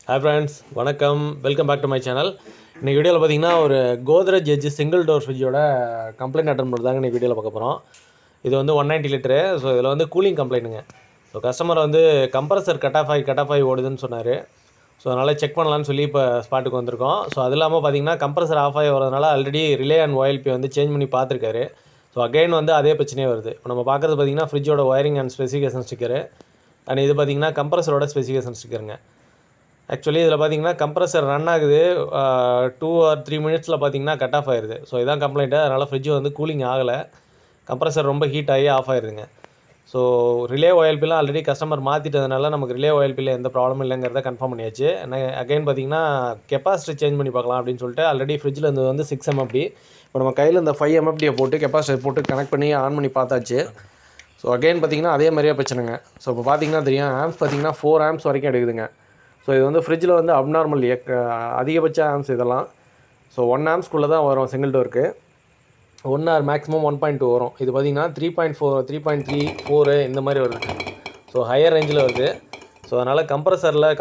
Hi friends, வணக்கம். Welcome back to my channel. இன்றைக்கி வீடியோவில் பார்த்தீங்கன்னா ஒரு கோத்ரேஜ் எட்ஜ் சிங்கிள் டோர் ஃப்ரிட்ஜோட கம்ப்ளைண்ட் அட்டன் பண்ணுறதாங்க இன்றைக்கி வீடியோவில் பார்க்க போகிறோம். இது வந்து 190 லிட்டரு. ஸோ இதில் வந்து கூலிங் கம்ப்ளைண்ட்டுங்க. ஸோ கஸ்டமர் வந்து கம்ப்ரஸர் கட் ஆஃப் ஆகி ஓடுதுன்னு சொன்னார். ஸோ அதனால் செக் பண்ணலான்னு சொல்லி இப்போ ஸ்பாட்டுக்கு வந்திருக்கோம். ஸோ அது இல்லாமல் பார்த்தீங்கன்னா கம்ப்ரஸர் ஆஃப் ஆகி வரதுனால ஆல்ரெடி ரிலே அண்ட் OLP வந்து சேஞ்ச் பண்ணி பார்த்துருக்காரு. ஸோ அகைன் வந்து அதே பிரச்சனையே வருது. இப்போ நம்ம பார்க்குறது பார்த்தீங்கன்னா ஃப்ரிட்ஜோட wiring and specification sticker, and இது பார்த்தீங்கன்னா கம்ப்ரஸரோட ஸ்பெசிஃபிகேஷன் ஸ்டிக்கருங்க. ஆக்சுவலி இதில் பார்த்தீங்கன்னா கம்ப்ரஸர் ரன் ஆகுது, 2 or 3 மினிட்ஸில் பார்த்தீங்கன்னா கட் ஆஃப் ஆயிடுது. ஸோ இதான் கம்ப்ளைண்ட்டு. அதனால் ஃப்ரிட்ஜ் வந்து கூலிங் ஆகலை, கம்ப்ரஸர் ரொம்ப ஹீட் ஆகி ஆஃப் ஆயிடுதுங்க. ஸோ ரிலே OLPலாம் ஆல்ரெடி கஸ்டமர் மாற்றிட்டதுனால நமக்கு ரிலே OLPயில் எந்த ப்ராப்ளமும் இல்லைங்கிறத கன்ஃபார்ம் பண்ணியாச்சு. அகைன் பார்த்தீங்கன்னா கெப்பாசிட்டி சேஞ்ச் பண்ணி பார்க்கலாம் அப்படின்னு சொல்லிட்டு ஆல்ரெடி ஃப்ரிட்ஜில் இருந்தது வந்து 6 MFD. இப்போ நம்ம கையில் இந்த 5 MFDயை போட்டு கெப்பாசிட்டி போட்டு கனெக்ட் பண்ணி ஆன் பண்ணி பார்த்தாச்சு. ஸோ அகைன் பார்த்தீங்கன்னா அதே மாதிரியே பிரச்சனைங்க. ஸோ இப்போ பார்த்தீங்கன்னா தெரியும், ஆம்ஸ் பார்த்தீங்கன்னா 4 ஆம்ஸ் வரைக்கும் எடுக்குதுங்க. ஸோ இது வந்து ஃப்ரிட்ஜில் வந்து அப்நார்மல் அதிகபட்ச ஆம்ஸ் இதெல்லாம். ஸோ 1 ஆம்ஸ்க்குள்ளே தான் வரும் சிங்கிள் டோருக்கு. 1 ஆர் மேக்ஸிமம் 1.2 வரும். இது பார்த்திங்கன்னா 3.4, 3.3, 4 இந்த மாதிரி வருது. ஸோ ஹையர் ரேஞ்சில் வருது. ஸோ அதனால்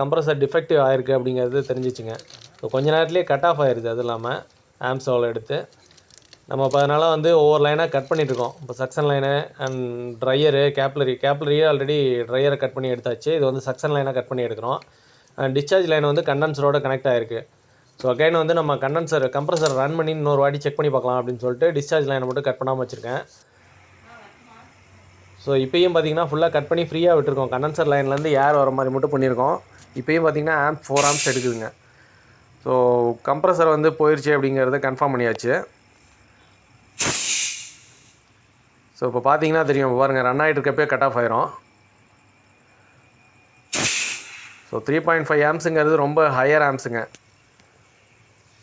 கம்ப்ரஸர் டிஃபெக்டிவ் ஆகிருக்கு அப்படிங்கிறது தெரிஞ்சிச்சுங்க. ஸோ கொஞ்ச நேரத்துலேயே கட் ஆஃப் ஆகிருது. அது இல்லாமல் ஆம்ஸ் அவ்வளோ எடுத்து நம்ம இப்போ அதனால் வந்து ஒவ்வொரு லைனாக கட் பண்ணிகிட்ருக்கோம். இப்போ சக்ஷன் லைனு அண்ட் ட்ரையரு, கேப்லரியே ஆல்ரெடி ட்ரையரை கட் பண்ணி எடுத்தாச்சு. இது வந்து சக்ஷன் லைனாக கட் பண்ணி எடுக்கிறோம். டிஸ்சார்ஜ் லைன் வந்து கண்டென்சரோட கனெக்ட் ஆகிருக்கு. ஸோ அகைன் வந்து நம்ம கம்ப்ரஸர் ரன் பண்ணி இன்னொரு வாட்டி செக் பண்ணி பார்க்கலாம் அப்படின்னு சொல்லிட்டு டிஸ்சார்ஜ் லைனை மட்டும் கட் பண்ணாமல் வச்சுருக்கேன். ஸோ இப்போயும் பார்த்தீங்கன்னா ஃபுல்லாக கட் பண்ணி ஃப்ரீயாக விட்டுருக்கோம். கண்டென்சர் லைன்லேருந்து ஏர் வர மாதிரி மட்டும் பண்ணியிருக்கோம். இப்போயும் பார்த்தீங்கன்னா 4 ஆம்ஸ் எடுக்குதுங்க. ஸோ கம்ப்ரஸர் வந்து போயிடுச்சு அப்படிங்கிறத கன்ஃபார்ம் பண்ணியாச்சு. ஸோ இப்போ பார்த்தீங்கன்னா தெரியும், பாருங்கள், ரன் ஆகிட்டு இருக்கப்பே கட் ஆஃப் ஆயிரும். ஸோ 3.5 ஆம்ஸுங்கிறது ரொம்ப ஹையர் ஆம்ஸுங்க.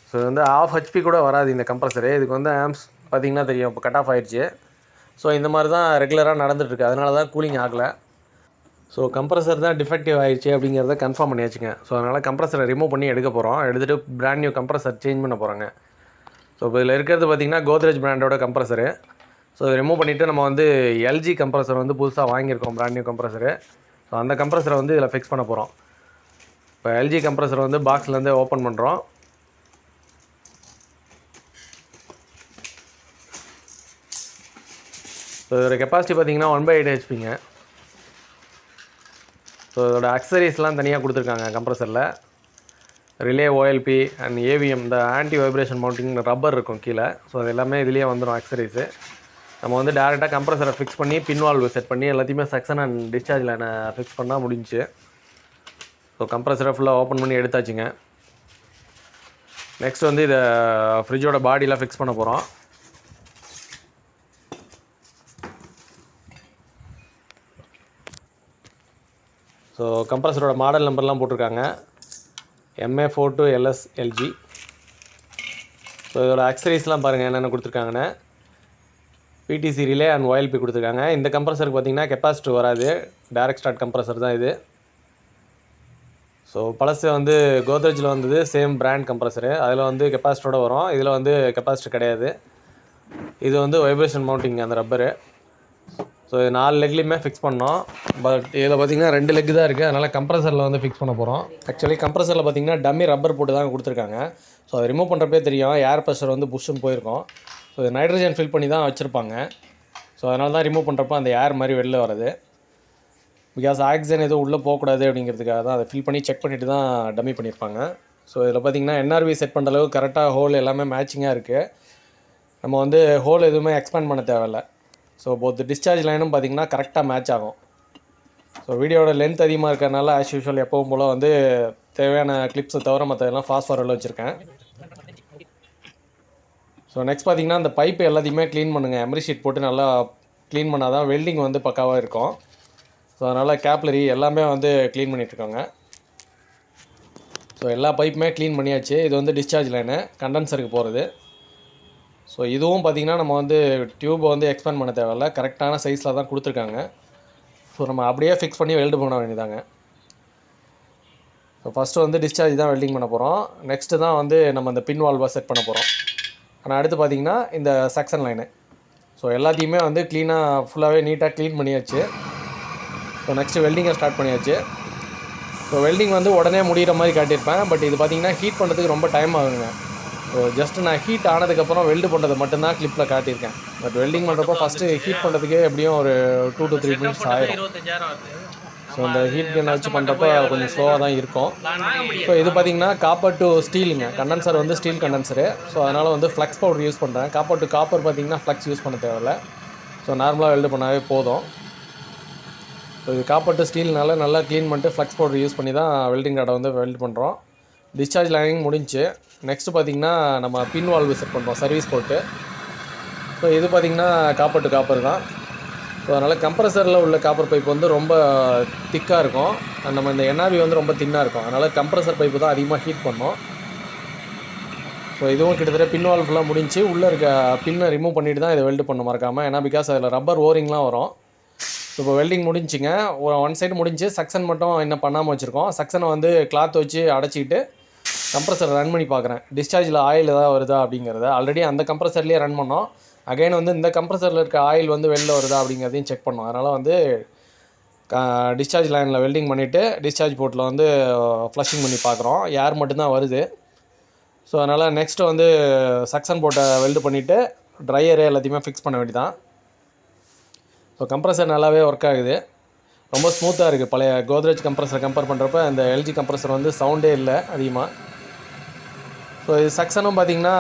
ஸோ இது வந்து 1/2 HP கூட வராது இந்த கம்ப்ரஸரு. இதுக்கு வந்து ஆம்ஸ் பார்த்திங்கன்னா தெரியும், இப்போ கட் ஆஃப் ஆயிடுச்சு. ஸோ இந்த மாதிரி தான் ரெகுலராக நடந்துகிட்ருக்கு. அதனால தான் கூலிங் ஆகலை. ஸோ கம்ப்ரஸர் தான் டிஃபெக்டிவ் ஆகிடுச்சு அப்படிங்கிறத கன்ஃபார்ம் பண்ணியாச்சுங்க. ஸோ அதனால் கம்ப்ரஸரை ரிமூவ் பண்ணி எடுக்க போகிறோம். எடுத்துகிட்டு பிராண்ட் நியூ கம்ப்ரஸர் சேஞ்ச் பண்ண போகிறாங்க. ஸோ இப்போ இதில் இருக்கிறது பார்த்திங்கன்னா கோத்ரேஜ் பிராண்டோட கம்ப்ரஸரு. ஸோ இதை ரிமூவ் பண்ணிவிட்டு நம்ம வந்து LG கம்ப்ரஸர் வந்து புதுசாக வாங்கியிருக்கோம், பிராண்ட் நியூ கம்ப்ரஸரு. ஸோ அந்த கம்ப்ரஸரை வந்து இதில் ஃபிக்ஸ் பண்ண போகிறோம். இப்போ LG கம்ப்ரஸர் வந்து பாக்ஸ்லேருந்து ஓப்பன் பண்ணுறோம். ஸோ இதோட கெப்பாசிட்டி பார்த்திங்கன்னா 1/8 HPங்க. ஸோ இதோட அக்சசரிஸ்லாம் தனியாக கொடுத்துருக்காங்க கம்ப்ரஸரில். ரிலே, OLP அண்ட் AVM, இந்த ஆன்டி வைப்ரேஷன் மவுண்டிங் ரப்பர் இருக்கும் கீழே. ஸோ அது எல்லாமே இதுலேயே வந்துடும் அக்சசரிஸு. நம்ம வந்து டேரெக்டாக கம்ப்ரஸரை ஃபிக்ஸ் பண்ணி பின்வால்வு செட் பண்ணி எல்லாத்தையுமே சக்ஷன் அண்ட் டிஸ்சார்ஜ் லைனை ஃபிக்ஸ் பண்ணால் முடிஞ்சிச்சு. ஸோ கம்ப்ரஸரை ஃபுல்லாக ஓப்பன் பண்ணி எடுத்தாச்சுங்க. நெக்ஸ்ட் வந்து இதை ஃப்ரிட்ஜோட பாடியில் ஃபிக்ஸ் பண்ண போகிறோம். ஸோ கம்ப்ரஸரோட மாடல் நம்பர்லாம் போட்டிருக்காங்க, MA42LS LG. ஸோ இதோட அக்சசரிஸ்லாம் பாருங்கள் என்னென்ன கொடுத்துருக்காங்கன்னு. PTC ரிலே அண்ட் OLP கொடுத்துருக்காங்க. இந்த கம்ப்ரஸருக்கு பார்த்திங்கன்னா கெப்பாசிட்டர் வராது, டைரக்ட் ஸ்டார்ட் கம்ப்ரஸர் தான் இது. ஸோ பழசு வந்து கோத்ரேஜில் வந்தது சேம் பிராண்ட் கம்ப்ரஸரு, அதில் வந்து கெப்பாசிட்டரோட வரும். இதில் வந்து கெப்பாசிட்டர் கிடையாது. இது வந்து வைப்ரேஷன் மவுண்டிங் அந்த ரப்பரு. ஸோ இது 4 லெக்லேயுமே ஃபிக்ஸ் பண்ணோம். பட் இதில் பார்த்திங்கன்னா 2 லெக் தான் இருக்குது. அதனால் கம்ப்ரஸரில் வந்து ஃபிக்ஸ் பண்ண போகிறோம். ஆக்சுவலி கம்ப்ரஸரில் பார்த்திங்கன்னா டம்மி ரப்பர் போட்டு தான் கொடுத்துருக்காங்க. ஸோ அதை ரிமூவ் பண்ணுறப்பே தெரியும், ஏர் ப்ரெஷர் வந்து புஷ்ஷுன்னு போயிருக்கும். ஸோ இது நைட்ரஜன் ஃபில் பண்ணி தான் வச்சுருப்பாங்க. ஸோ அதனால தான் ரிமூவ் பண்ணுறப்போ அந்த ஏர் மாதிரி வெளில வருது. பிகாஸ் ஆக்சிஜன் எதுவும் உள்ளே போகக்கூடாது அப்படிங்கிறதுக்காக தான் அதை ஃபில் பண்ணி செக் பண்ணிவிட்டு தான் டம்மி பண்ணியிருப்பாங்க. ஸோ இதில் பார்த்திங்கன்னா NRV செட் பண்ணுற அளவுக்கு கரெக்டாக ஹோல் எல்லாமே மேட்சிங்காக இருக்குது. நம்ம வந்து ஹோல் எதுவுமே எக்ஸ்பேண்ட் பண்ண தேவையில்லை. ஸோ போத் டிஸ்சார்ஜ் லைனும் பார்த்திங்கன்னா கரெக்டாக மேட்ச் ஆகும். ஸோ வீடியோட லென்த் அதிகமாக இருக்கிறதுனால ஆஸ் யூஷுவல் எப்பவும் போல் வந்து தேவையான கிளிப்ஸை தவிர மற்றதெல்லாம் ஃபாஸ்ட் ஃபார்வர்டில் வச்சுருக்கேன். ஸோ நெக்ஸ்ட் பார்த்திங்கன்னா இந்த பைப்பு எல்லாத்தையுமே க்ளீன் பண்ணுங்கள். எம்ரி ஷீட் போட்டு நல்லா க்ளீன் பண்ணால் தான் வெல்டிங் வந்து பக்காவாக இருக்கும். ஸோ அதனால் கேப்லரி எல்லாமே வந்து க்ளீன் பண்ணிகிட்ருக்காங்க. ஸோ எல்லா பைப்புமே க்ளீன் பண்ணியாச்சு. இது வந்து டிஸ்சார்ஜ் லைனு கண்டென்சருக்கு போகிறது. ஸோ இதுவும் பார்த்திங்கன்னா நம்ம வந்து டியூப்பை வந்து எக்ஸ்பேண்ட் பண்ண தேவையில்ல, கரெக்டான சைஸில் தான் கொடுத்துருக்காங்க. ஸோ நம்ம அப்படியே ஃபிக்ஸ் பண்ணி வெல்டு பண்ண வேண்டியதாங்க. ஸோ ஃபஸ்ட்டு வந்து டிஸ்சார்ஜ் தான் வெல்டிங் பண்ண போகிறோம். நெக்ஸ்ட்டு தான் வந்து நம்ம இந்த பின் வால்வை செட் பண்ண போகிறோம். ஆனால் அடுத்து பார்த்திங்கன்னா இந்த சக்ஷன் லைனு. ஸோ எல்லாத்தையுமே வந்து க்ளீனாக ஃபுல்லாகவே நீட்டாக க்ளீன் பண்ணியாச்சு. ஸோ நெக்ஸ்ட்டு வெல்டிங்கை ஸ்டார்ட் பண்ணியாச்சு. ஸோ வெல்டிங் வந்து உடனே முடிகிற மாதிரி காட்டியிருப்பேன். பட் இது பார்த்திங்கன்னா ஹீட் பண்ணுறதுக்கு ரொம்ப டைம் ஆகுங்க. ஸோ ஜஸ்ட் நான் ஹீட் ஆனதுக்கப்புறம் வெல்டு பண்ணுறது மட்டும்தான் கிளிப்பில் காட்டியிருக்கேன். பட் வெல்டிங் பண்ணுறப்போ ஃபஸ்ட்டு ஹீட் பண்ணுறதுக்கே எப்படியும் ஒரு 2 to 3 மினிட்ஸ் ஆயிரும். ஸோ அந்த ஹீட் கன்னை வச்சு பண்ணுறப்போ கொஞ்சம் ஸ்லோவாக தான் இருக்கும். ஸோ இது பார்த்திங்கன்னா காப்பர் டு ஸ்டீலுங்க. கண்டென்சர் வந்து ஸ்டீல் கண்டென்சரு. ஸோ அதனால் வந்து ஃப்ளக்ஸ் பவுடர் யூஸ் பண்ணுறேன். காப்பர் டு காப்பர் பார்த்திங்கன்னா ஃப்ளக்ஸ் யூஸ் பண்ண தேவையில்லை. ஸோ நார்மலாக வெல்டு பண்ணாவே போதும். ஸோ இது காப்பர் டு ஸ்டீல்னால நல்லா க்ளீன் பண்ணிட்டு ஃப்ளக்ஸ் பவுடர் யூஸ் பண்ணி தான் வெல்டிங் ராடை வந்து வெல்டு பண்ணுறோம். டிஸ்சார்ஜ் லைனிங் முடிஞ்சு. நெக்ஸ்ட்டு பார்த்திங்கன்னா நம்ம பின் வால்வு செட் பண்ணுறோம் சர்வீஸ் போட்டு. ஸோ இது பார்த்திங்கன்னா காப்பர் டு காப்பர் தான். ஸோ அதனால் கம்ப்ரஸரில் உள்ள காப்பர் பைப் வந்து ரொம்ப திக்காக இருக்கும். நம்ம இந்த என்ஆர்வி வந்து ரொம்ப தின்னாக இருக்கும். அதனால் கம்ப்ரஸர் பைப்பு தான் அதிகமாக ஹீட் பண்ணோம். ஸோ இதுவும் கிட்டத்தட்ட பின் வால்வு ஃபுல்லாக முடிஞ்சு உள்ளே இருக்க பின்னை ரிமூவ் பண்ணிவிட்டு தான் இதை வெல்டு பண்ண மறக்காமல். ஏன்னா பிகாஸ் அதில் ரப்பர் ஓரிங்லாம் வரும். ஸோ இப்போ வெல்டிங் முடிஞ்சிங்க. ஒன் சைடு முடிஞ்சு சக்ஷன் மட்டும் இன்னும் பண்ணாமல் வச்சுருக்கோம். சக்ஷனை வந்து கிளாத் வச்சு அடைச்சிக்கிட்டு கம்ப்ரஸர் ரன் பண்ணி பார்க்குறேன். டிஸ்சார்ஜில் ஆயில் ஏதாவது வருதா அப்படிங்கிறத. ஆல்ரெடி அந்த கம்ப்ரஸர்லேயே ரன் பண்ணோம். அகைன் வந்து இந்த கம்ப்ரஸரில் இருக்க ஆயில் வந்து வெளில வருதா அப்படிங்கிறதையும் செக் பண்ணோம். அதனால் வந்து டிஸ்சார்ஜ் லைனில் வெல்டிங் பண்ணிவிட்டு டிஸ்சார்ஜ் போர்ட்டில் வந்து ஃப்ளஷிங் பண்ணி பார்க்குறோம். ஏர் மட்டும்தான் வருது. ஸோ அதனால் நெக்ஸ்ட்டு வந்து சக்ஷன் போர்ட்டை வெல்டு பண்ணிவிட்டு ட்ரையரு எல்லாத்தையுமே ஃபிக்ஸ் பண்ண வேண்டியதான். ஸோ கம்ப்ரஸர் நல்லாவே ஒர்க் ஆகுது. ரொம்ப ஸ்மூத்தாக இருக்குது. பழைய கோத்ரேஜ் கம்ப்ரஸரை கம்பேர் பண்ணுறப்ப இந்த எல்ஜி கம்ப்ரஸர் வந்து சவுண்டே இல்லை அதிகமாக. ஸோ இது சக்ஷனும் பார்த்திங்கன்னா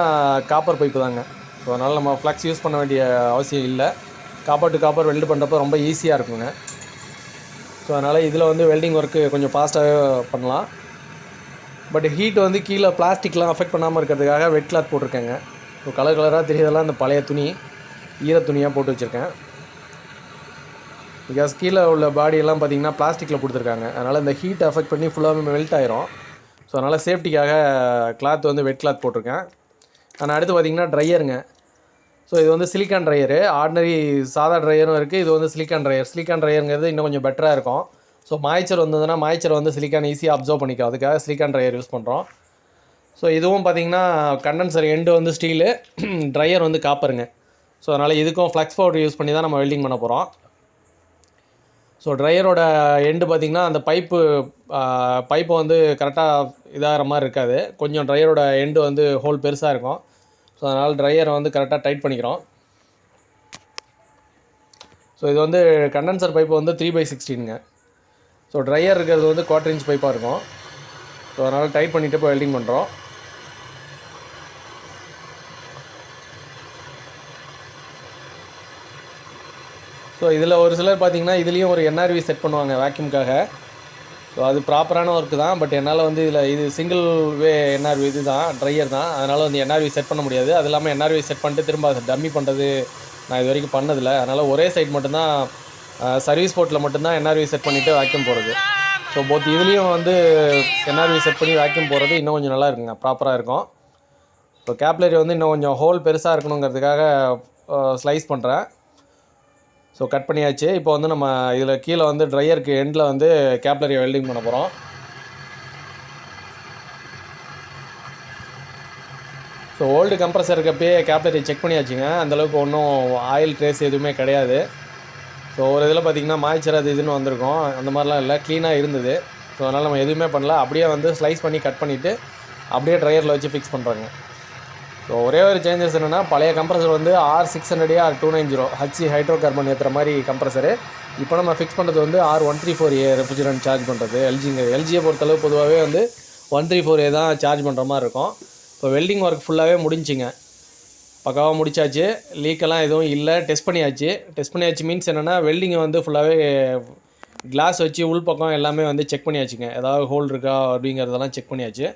காப்பர் பைப்பு தாங்க. ஸோ அதனால் நம்ம ஃப்ளக்ஸ் யூஸ் பண்ண வேண்டிய அவசியம் இல்லை. காப்பர் டு காப்பர் வெல்டு பண்ணுறப்போ ரொம்ப ஈஸியாக இருக்குங்க. ஸோ அதனால் இதில் வந்து வெல்டிங் ஒர்க்கு கொஞ்சம் ஃபாஸ்ட்டாகவே பண்ணலாம். பட் ஹீட் வந்து கீழே பிளாஸ்டிக்லாம் அஃபெக்ட் பண்ணாமல் இருக்கிறதுக்காக வெட் கிளாத் போட்டிருக்கேங்க. ஸோ கலர் கலராக தெரியுதெல்லாம் இந்த பழைய துணி ஈர துணியாக போட்டு வச்சுருக்கேன். பிகாஸ் கீழே உள்ள பாடியெல்லாம் பார்த்திங்கன்னா பிளாஸ்டிக்கில் கொடுத்துருக்காங்க. அதனால் இந்த ஹீட் அஃபெக்ட் பண்ணி ஃபுல்லாகவே மெல்ட் ஆயிரும். ஸோ அதனால் சேஃப்டிக்காக கிளாத் வந்து வெட் கிளாத் போட்டிருக்கேன். ஆனால் அடுத்து பார்த்திங்கன்னா ட்ரையருங்க. ஸோ இது வந்து சிலிக்கான் ட்ரையரு. ஆர்டினரி சாதா ட்ரையரும் இருக்குது. இது வந்து சிலிக்கான் ட்ரையர். சிலிக்கான் ட்ரையருங்கிறது இன்னும் கொஞ்சம் பெட்டராக இருக்கும். ஸோ மாய்ச்சர் வந்ததுன்னா மாய்ச்சர் வந்து சிலிக்கான் ஈஸியாக அப்சர்வ் பண்ணிக்கும். அதுக்காக சிலிக்கான் ட்ரையர் யூஸ் பண்ணுறோம். ஸோ இதுவும் பார்த்திங்கன்னா கண்டென்சர் எண்டு வந்து ஸ்டீலு, ட்ரையர் வந்து காப்பருங்க. ஸோ அதனால் இதுக்கும் ஃப்ளக்ஸ் பவுடர் யூஸ் பண்ணி தான் நம்ம வெல்டிங் பண்ண போகிறோம். ஸோ ட்ரையரோட எண்டு பார்த்திங்கன்னா அந்த பைப்பு வந்து கரெக்டாக இதாகிற மாதிரி இருக்காது. கொஞ்சம் ட்ரையரோட எண்டு வந்து ஹோல் பெருசாக இருக்கும். ஸோ அதனால் ட்ரையரை வந்து கரெக்டாக டைட் பண்ணிக்கிறோம். ஸோ இது வந்து கண்டென்சர் பைப்பு வந்து 3/16ங்க. ஸோ ட்ரையர் இருக்கிறது வந்து 1/4 இன்ச் பைப்பாக இருக்கும். ஸோ அதனால் டைட் பண்ணிவிட்டு இப்போ வெல்டிங் பண்ணுறோம். ஸோ இதில் ஒரு சிலர் பார்த்திங்கன்னா இதுலேயும் ஒரு என்ஆர்வி செட் பண்ணுவாங்க வேக்யூம்காக. ஸோ அது ப்ராப்பரான ஒர்க்கு தான். பட் என்னால் வந்து இது சிங்கிள் வே என்ஆர்வி இது தான் ட்ரையர் தான். அதனால் வந்து என்ஆர்வி செட் பண்ண முடியாது. அது இல்லாமல் என்ஆர்வி செட் பண்ணிட்டு திரும்ப டம்மி பண்ணுறது நான் இது வரைக்கும் பண்ணதில்லை. அதனால் ஒரே சைட் மட்டும்தான் சர்வீஸ் போர்ட்டில் மட்டும்தான் என்ஆர்வி செட் பண்ணிவிட்டு வேக்யூம் போகிறது. ஸோ போத் இதுலேயும் வந்து என்ஆர்வி செட் பண்ணி வேக்யூம் போகிறது இன்னும் கொஞ்சம் நல்லா இருக்குங்க, ப்ராப்பராக இருக்கும். ஸோ கேப்லரி வந்து இன்னும் கொஞ்சம் ஹோல் பெருசாக இருக்கணுங்கிறதுக்காக ஸ்லைஸ் பண்ணுறேன். ஸோ கட் பண்ணியாச்சு. இப்போ வந்து நம்ம இதில் கீழே வந்து ட்ரையருக்கு எண்டில் வந்து கேப்லரியை வெல்டிங் பண்ண போகிறோம். ஸோ ஓல்டு கம்ப்ரஸர் இருக்கப்பயே கேப்லரி செக் பண்ணியாச்சுங்க. அந்தளவுக்கு ஒன்றும் ஆயில் ட்ரேஸ் எதுவுமே கிடையாது. ஸோ ஒரு இதில் பார்த்திங்கன்னா மாய்ச்சர் அது இதுன்னு வந்திருக்கும். அந்த மாதிரிலாம் இல்லை, க்ளீனாக இருந்தது. ஸோ அதனால் நம்ம எதுவுமே பண்ணல. அப்படியே வந்து ஸ்லைஸ் பண்ணி கட் பண்ணிவிட்டு அப்படியே ட்ரையரில் வச்சு ஃபிக்ஸ் பண்ணுறாங்க. ஸோ ஒரே ஒரு சேஞ்சஸ் என்னென்னா, பழைய கம்ப்ரஸர் வந்து R600 R290 H hydro carbon ஏற்றுற மாதிரி கம்ப்ரஸரு. இப்போ நம்ம ஃபிக்ஸ் பண்ணுறது வந்து R134A ரெஃப்ரிஜரண்ட் சார்ஜ் பண்ணுறது. எல்ஜியை பொறுத்தளவு பொதுவாகவே வந்து 134A தான் சார்ஜ் பண்ணுற மாதிரி இருக்கும். இப்போ வெல்டிங் ஒர்க் ஃபுல்லாகவே முடிஞ்சிங்க, பக்காவாக முடிச்சாச்சு. லீக்கெல்லாம் எதுவும் இல்லை. டெஸ்ட் பண்ணியாச்சு மீன்ஸ் என்னென்னா, வெல்டிங்கை வந்து ஃபுல்லாகவே கிளாஸ் வச்சு உள்பக்கம் எல்லாமே வந்து செக் பண்ணியாச்சுங்க. ஏதாவது ஹோல் இருக்கா அப்படிங்கிறதெல்லாம் செக் பண்ணியாச்சு.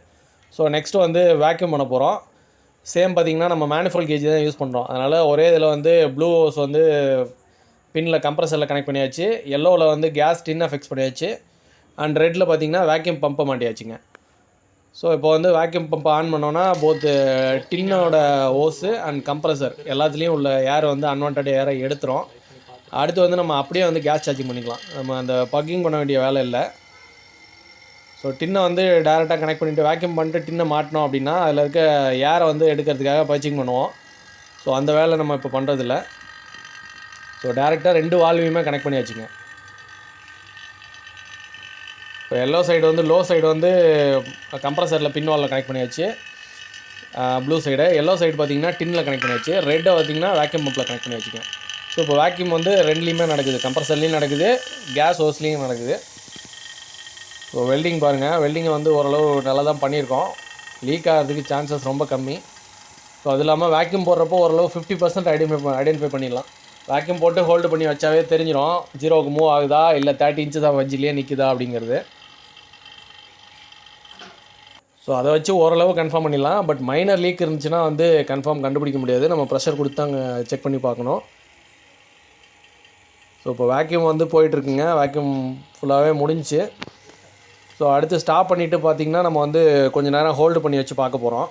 ஸோ நெக்ஸ்ட்டு வந்து வேக்யூம் பண்ண போகிறோம். சேம் பார்த்திங்கன்னா நம்ம மேனிஃபோல்ட் கேஜ் தான் யூஸ் பண்ணுறோம். அதனால் ஒரே இதில் வந்து ப்ளூ ஹோஸ் வந்து பின்னில் கம்ப்ரஸரில் கனெக்ட் பண்ணியாச்சு. எல்லோவில் வந்து கேஸ் டின்னை ஃபிக்ஸ் பண்ணியாச்சு. அண்ட் ரெட்டில் பார்த்திங்கன்னா வேக்யூம் பம்பை மாட்டியாச்சுங்க. ஸோ இப்போ வந்து வேக்யூம் பம்பை ஆன் பண்ணோன்னா போத் டின்னோட ஹோஸு அண்ட் கம்ப்ரஸர் எல்லாத்துலேயும் உள்ள ஏர் வந்து அன்வான்ட் ஏரை எடுத்துரும். அடுத்து வந்து நம்ம அப்படியே வந்து கேஸ் சார்ஜிங் பண்ணிக்கலாம். நம்ம அந்த பக்கிங் பண்ண வேண்டிய வேலை இல்லை. ஸோ டின்னை வந்து டேரெக்டாக கனெக்ட் பண்ணிவிட்டு வேக்யூம் பண்ணிட்டு டின்னை மாட்டினோம் அப்படின்னா அதில் இருக்க ஏரை வந்து எடுக்கிறதுக்காக பர்ச்சிங் பண்ணுவோம். ஸோ அந்த வேலை நம்ம இப்போ பண்ணுறதில்ல. ஸோ டேரெக்டாக 2 வால்வையுமே கனெக்ட் பண்ணியாச்சுங்க. இப்போ எல்லோ சைடு வந்து லோ சைடு வந்து கம்ப்ரஸரில் பின் வாலில் கனெக்ட் பண்ணியாச்சு. ப்ளூ சைடு எல்லோ சைடு பார்த்திங்கன்னா டின்னில் கனெக்ட் பண்ணியாச்சு. ரெட்டை பார்த்திங்கன்னா வேக்யூம் பம்பில் கனெக்ட் பண்ணி வச்சுக்கேன். ஸோ இப்போ வேக்யூம் வந்து ரெண்டுலேயுமே நடக்குது, கம்ப்ரஸர்லேயும் நடக்குது, கேஸ் ஹோஸ்லேயும் நடக்குது. ஸோ வெல்டிங் பாருங்கள், வெல்டிங்கை வந்து ஓரளவு நல்லா தான் பண்ணியிருக்கோம். லீக் ஆகிறதுக்கு சான்சஸ் ரொம்ப கம்மி. ஸோ அது இல்லாமல் வேக்யூம் போடுறப்போ ஓரளவு 50% ஐடென்டிஃபை பண்ணிடலாம். வேக்யூம் போட்டு ஹோல்டு பண்ணி வச்சாவே தெரிஞ்சிடும் ஜீரோவுக்கு மூவ் ஆகுதா இல்லை 30 இன்ச்சஸ் வஞ்சிலே நிற்குதா அப்படிங்கிறது. ஸோ அதை வச்சு ஓரளவு கன்ஃபார்ம் பண்ணிடலாம். பட் மைனர் லீக் இருந்துச்சுன்னா வந்து கன்ஃபார்ம் கண்டுபிடிக்க முடியாது, நம்ம ப்ரெஷர் கொடுத்து அங்கே செக் பண்ணி பார்க்கணும். ஸோ இப்போ வேக்யூம் வந்து போயிட்டுருக்குங்க, வேக்யூம் ஃபுல்லாகவே முடிஞ்சிச்சு. ஸோ அடுத்து ஸ்டாப் பண்ணிவிட்டு பார்த்திங்கன்னா நம்ம வந்து கொஞ்சம் நேரம் ஹோல்டு பண்ணி வச்சு பார்க்க போகிறோம்.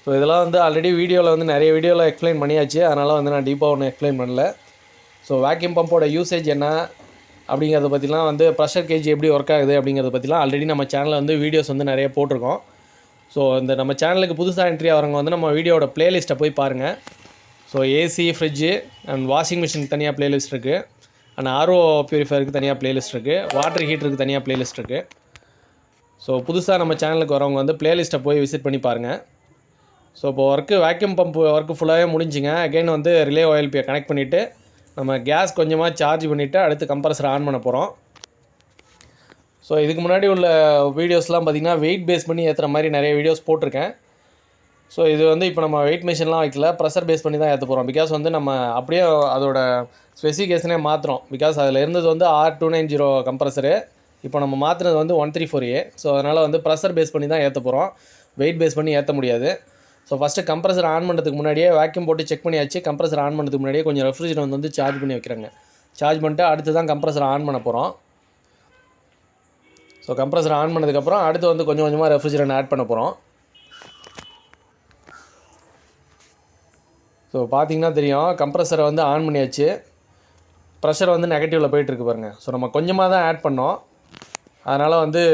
ஸோ இதெல்லாம் வந்து ஆல்ரெடி வீடியோவில் வந்து நிறைய வீடியோவில் எக்ஸ்பிளைன் பண்ணியாச்சு, அதனால் வந்து நான் டீப்பாக ஒன்றும் எக்ஸ்பிளைன் பண்ணல. ஸோ வேக்யூம் பம்போட யூசேஜ் என்ன அப்படிங்கிறத பற்றிலாம் வந்து ப்ரெஷர் கேஜ் எப்படி ஒர்க் ஆகுது அப்படிங்கிறத பற்றிலாம் ஆல்ரெடி நம்ம சேனலில் வந்து வீடியோஸ் வந்து நிறைய போட்டிருக்கோம். ஸோ இந்த நம்ம சேனலுக்கு புதுசாக என்ட்ரி ஆகிறவங்க வந்து நம்ம வீடியோட ப்ளேலிஸ்ட்டை போய் பாருங்கள். So AC, fridge and washing மிஷினுக்கு தனியாக ப்ளேலிஸ்ட் இருக்குது, அண்ட் ஆர்ஓ ப்யூரிஃபையருக்கு தனியாக ப்ளேலிஸ்ட் இருக்குது, வாட்டர் ஹீட்டருக்கு தனியாக ப்ளேலிஸ்ட் இருக்குது. ஸோ புதுசாக நம்ம சேனலுக்கு வரவங்க வந்து ப்ளேலிஸ்ட்டை போய் விசிட் பண்ணி பாருங்கள். ஸோ இப்போ வேக்யூம் பம்ப் ஒர்க்கு ஃபுல்லாகவே முடிஞ்சுங்க. அகெயின் வந்து ரிலே OLP கனெக்ட் பண்ணிவிட்டு நம்ம கேஸ் கொஞ்சமாக சார்ஜ் பண்ணிவிட்டு அடுத்து கம்ப்ரஸர் ஆன் பண்ண போகிறோம். ஸோ இதுக்கு முன்னாடி உள்ள வீடியோஸ்லாம் பார்த்திங்கன்னா வெயிட் பேஸ் பண்ணி ஏற்றுற மாதிரி நிறைய வீடியோஸ் போட்டிருக்கேன். ஸோ இது வந்து இப்போ நம்ம வெயிட் மிஷின்லாம் வைக்கல, ப்ரெஷர் பேஸ் பண்ணி தான் ஏற்ற போகிறோம். பிகாஸ் வந்து நம்ம அப்படியே அதோட ஸ்பெசிஃபிகேஷனே மாற்றுறோம். பிகாஸ் அதில் இருந்தது வந்து R290 கம்ப்ரஸரு, இப்போ நம்ம மாற்றினது வந்து 134A. ஸோ அதனால் வந்து ப்ரெஷர் பேஸ் பண்ணி தான் ஏற்ற போகிறோம், வெயிட் பேஸ் பண்ணி ஏற்ற முடியாது. ஸோ ஃபஸ்ட்டு கம்ப்ரஸர் ஆன் பண்ணுறதுக்கு முன்னாடியே வேக்யூம் போட்டு செக் பண்ணியாச்சு. கம்ப்ரஸர் ஆன் பண்ணுறதுக்கு முன்னாடியே கொஞ்சம் ரெஃப்ரிஜரேட்டர் வந்து சார்ஜ் பண்ணி வைக்கிறாங்க. சார்ஜ் பண்ணிட்டு அடுத்து தான் கம்ப்ரஸர் ஆன் பண்ண போகிறோம். ஸோ கம்ப்ரஸர் ஆன் பண்ணதுக்கப்புறம் அடுத்து வந்து கொஞ்சம் கொஞ்சமாக ரெஃப்ரிஜரேட்டர் ஆட் பண்ண போகிறோம். ஸோ பார்த்திங்கன்னா தெரியும், கம்ப்ரஸரை வந்து ஆன் பண்ணியாச்சு, ப்ரெஷர் வந்து நெகட்டிவில் போயிட்டுருக்கு பாருங்கள். ஸோ நம்ம கொஞ்சமாக தான் ஆட் பண்ணோம், அதனால் வந்து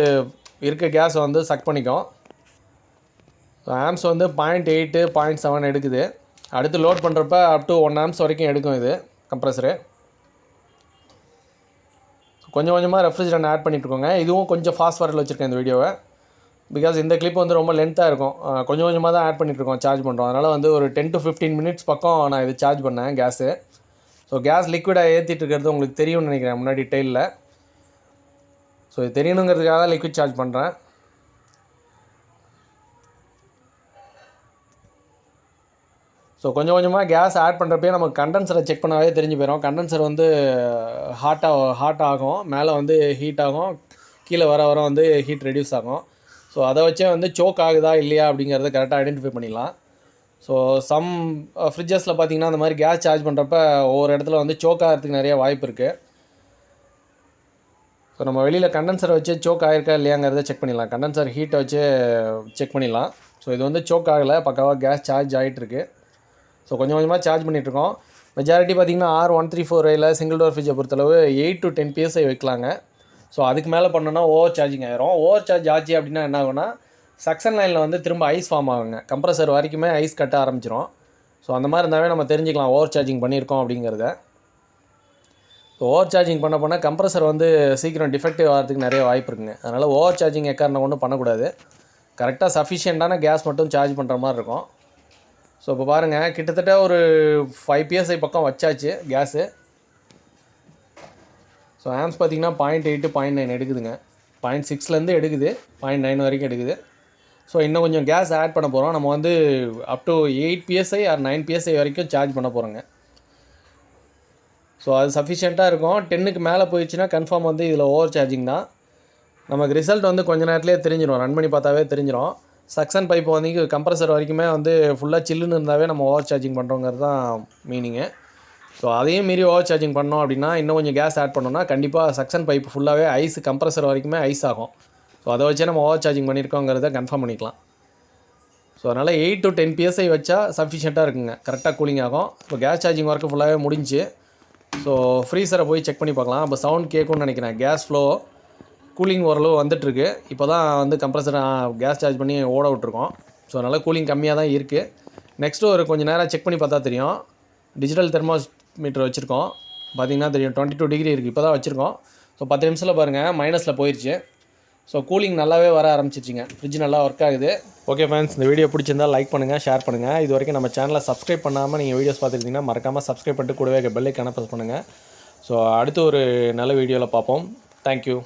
இருக்க கேஸை வந்து சக் பண்ணிக்கும். ஸோ ஆம்ஸ் வந்து 0.8 0.7 எடுக்குது. அடுத்து லோட் பண்ணுறப்ப அப் டு 1 ஆம்ஸ் வரைக்கும் எடுக்கும் இது கம்ப்ரஸரு. கொஞ்சம் கொஞ்சமாக ரெஃப்ரிஜரேட்டர் ஆட் பண்ணிட்டுருக்கோங்க. இதுவும் கொஞ்சம் ஃபாஸ்ட் ஃபார்வர்டில் வச்சுருக்கேன் இந்த வீடியோவை, பிகாஸ் இந்த கிளிப் வந்து ரொம்ப லென்த்தாக இருக்கும். கொஞ்சம் கொஞ்சமாக தான் ஆட் பண்ணிட்டுருக்கோம், சார்ஜ் பண்ணுறோம். அதனால் வந்து ஒரு 10 to 15 மினிட்ஸ் பக்கம் நான் இது சார்ஜ் பண்ணேன் கேஸு. ஸோ கேஸ் லிக்விடாக ஏற்றிட்டு இருக்கிறது உங்களுக்கு தெரியும்னு நினைக்கிறேன் முன்னாடி டெயிலில். ஸோ இது தெரியணுங்கிறதுக்காக தான் லிக்விட் சார்ஜ் பண்ணுறேன். ஸோ கொஞ்சம் கொஞ்சமாக கேஸ் ஆட் பண்ணுறப்பே நமக்கு கண்டென்சரை செக் பண்ணாவே தெரிஞ்சு போயிடும். கண்டென்சர் வந்து ஹாட் ஆகும், மேலே வந்து ஹீட் ஆகும், கீழே வர வந்து ஹீட் ரெடியூஸ் ஆகும். ஸோ அதை வச்சே வந்து சோக் ஆகுதா இல்லையா அப்படிங்கிறத கரெக்டாக ஐடென்டிஃபை பண்ணிடலாம். ஸோ சம் ஃப்ரிட்ஜஸில் பார்த்திங்கன்னா அந்த மாதிரி கேஸ் சார்ஜ் பண்ணுறப்ப ஒவ்வொரு இடத்துல வந்து சோக் ஆகிறதுக்கு நிறைய வாய்ப்பு இருக்குது. ஸோ நம்ம வெளியில் கண்டென்சரை வச்சு சோக் ஆகிருக்கா இல்லையாங்கிறத செக் பண்ணிடலாம், கண்டென்சர் ஹீட்டை வச்சு செக் பண்ணிடலாம். ஸோ இது வந்து சோக் ஆகலை, பக்காவாக கேஸ் சார்ஜ் ஆகிட்டுருக்கு. ஸோ கொஞ்சம் கொஞ்சமாக சார்ஜ் பண்ணிகிட்ருக்கோம். மெஜாரிட்டி பார்த்திங்கன்னா R134Aயில் சிங்கிள் டோர் ஃப்ரிட்ஜை பொறுத்தளவு 8 to 10 PSI வைக்கலாங்க. ஸோ அதுக்கு மேலே பண்ணோன்னா ஓவர் சார்ஜிங் ஆகிரும். ஓவர் சார்ஜ் ஆச்சு அப்படின்னா என்ன ஆகுனா சக்ஷன் லைனில் வந்து திரும்ப ஐஸ் ஃபார்ம் ஆகுங்க, கம்ப்ரஸர் வரைக்குமே ஐஸ் கட்ட ஆரம்பிச்சிடும். ஸோ அந்த மாதிரி இருந்தாவே நம்ம தெரிஞ்சுக்கலாம் ஓவர் சார்ஜிங் பண்ணியிருக்கோம் அப்படிங்கிறத. ஸோ ஓவர் சார்ஜிங் பண்ண கம்ப்ரஸர் வந்து சீக்கிரம் டிஃபெக்டிவ் ஆகிறதுக்கு நிறைய வாய்ப்பு இருக்குங்க. அதனால் ஓவர் சார்ஜிங் எக்காரணம் ஒன்றும் பண்ணக்கூடாது, கரெக்டாக சஃபிஷியண்ட்டான கேஸ் மட்டும் சார்ஜ் பண்ணுற மாதிரி இருக்கும். ஸோ இப்போ பாருங்கள், கிட்டத்தட்ட ஒரு 5 PSI பக்கம் வச்சாச்சு கேஸு. ஸோ ஆம்ஸ் பார்த்திங்கன்னா 0.8 0.9 எடுக்குதுங்க, 0.6லேருந்து எடுக்குது, 0.9 வரைக்கும் எடுக்குது. ஸோ இன்னும் கொஞ்சம் கேஸ் ஆட் பண்ண போகிறோம். நம்ம வந்து up to 8 PSI or 9 PSI வரைக்கும் சார்ஜ் பண்ண போகிறோங்க. ஸோ அது சஃபிஷியண்ட்டாக இருக்கும். 10க்கு மேலே போயிடுச்சுன்னா கன்ஃபார்ம் வந்து இதில் ஓவர் சார்ஜிங் தான். நமக்கு ரிசல்ட் வந்து கொஞ்சம் நேரத்துலேயே தெரிஞ்சிடும், ரன் பண்ணி பார்த்தாவே தெரிஞ்சிடும். சக்ஷன் பைப் வந்து கம்ப்ரஸர் வரைக்குமே வந்து ஃபுல்லாக சில்லுன்னு இருந்தாவே நம்ம ஓவர் சார்ஜிங் பண்ணுறோங்கிறது தான் மீனிங்கு. ஸோ அதையும் மீறி ஓவர் சார்ஜிங் பண்ணோம் அப்படின்னா இன்னும் கொஞ்சம் கேஸ் ஆட் பண்ணோம்னா கண்டிப்பாக சக்ஷன் பைப் ஃபுல்லாகவே ஐஸ், கம்ப்ரஸர் வரைக்குமே ஐஸ் ஆகும். ஸோ அதை வச்சே நம்ம ஓவர் சார்ஜிங் பண்ணியிருக்கோங்கிறத கன்ஃபார்ம் பண்ணிக்கலாம். ஸோ அதனால் 8 to 10 PSI வச்சா சஃபிஷியண்ட்டாக இருக்குங்க, கரெக்டாக கூலிங் ஆகும். இப்போ கேஸ் சார்ஜிங் ஒர்க்கு ஃபுல்லாகவே முடிஞ்சு. ஸோ ஃப்ரீசரை போய் செக் பண்ணி பார்க்கலாம். இப்போ சவுண்ட் கேட்கும்னு நினைக்கிறேன், கேஸ் ஃப்ளோ கூலிங் ஓரளவு வந்துட்டுருக்கு. இப்போ தான் வந்து கம்ப்ரஸரை கேஸ் சார்ஜ் பண்ணி ஓட விட்ருக்கோம். ஸோ அதனால் கூலிங் கம்மியாக தான் இருக்குது. நெக்ஸ்ட்டு ஒரு கொஞ்சம் நேரம் செக் பண்ணி பார்த்தா தெரியும். டிஜிட்டல் தெர்மோமீட்டர் வச்சுருக்கோம், பார்த்திங்கன்னா தெரியும் 22 டிகிரி இருக்குது, இப்போ தான் வச்சுருக்கோம். ஸோ 10 நிமிஷத்தில் பாருங்கள் மைனஸில் போயிடுச்சு. ஸோ கூலிங் நல்லாவே வர ஆரம்பிச்சிச்சிங்க. ஃப்ரிட்ஜ் நல்லா ஒர்க் ஆகுது. ஓகே ஃப்ரெண்ட்ஸ், இந்த வீடியோ பிடிச்சிருந்தால் லைக் பண்ணுங்கள், ஷேர் பண்ணுங்கள். இது வரைக்கும் நம்ம சேனலை சப்ஸ்கிரைப் பண்ணாமல் நீங்கள் வீடியோஸ் பார்த்துருந்தீங்கன்னா மறக்காமல் சப்ஸ்கிரைப் பண்ணிட்டு கூடவே பெல் ஐக்கானை ப்ரெஸ் பண்ணுங்கள். ஸோ அடுத்து ஒரு நல்ல வீடியோவில் பார்ப்போம். தேங்க்யூ.